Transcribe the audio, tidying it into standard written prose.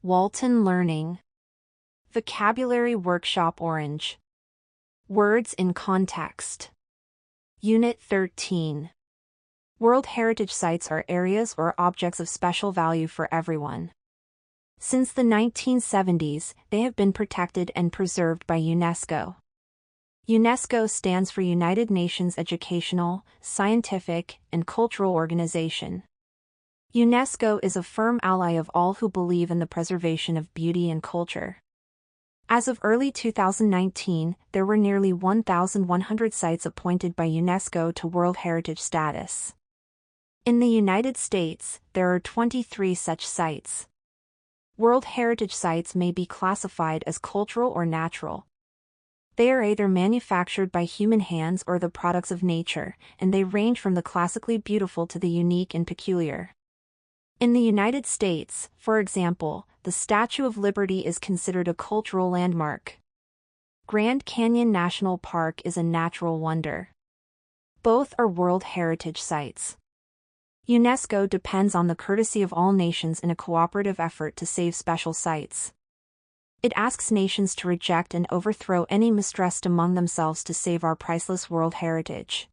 Walton Learning. Vocabulary Workshop Orange. Words in Context. Unit 13. World Heritage Sites are areas or objects of special value for everyone. Since the 1970s, they have been protected and preserved by UNESCO. UNESCO stands for United Nations Educational, Scientific, and Cultural Organization. UNESCO is a firm ally of all who believe in the preservation of beauty and culture. As of early 2019, there were nearly 1,100 sites appointed by UNESCO to World Heritage status. In the United States, there are 23 such sites. World Heritage sites may be classified as cultural or natural. They are either manufactured by human hands or the products of nature, and they range from the classically beautiful to the unique and peculiar. In the United States, for example, the Statue of Liberty is considered a cultural landmark. Grand Canyon National Park is a natural wonder. Both are World Heritage sites. UNESCO depends on the courtesy of all nations in a cooperative effort to save special sites. It asks nations to reject and overthrow any mistrust among themselves to save our priceless world heritage.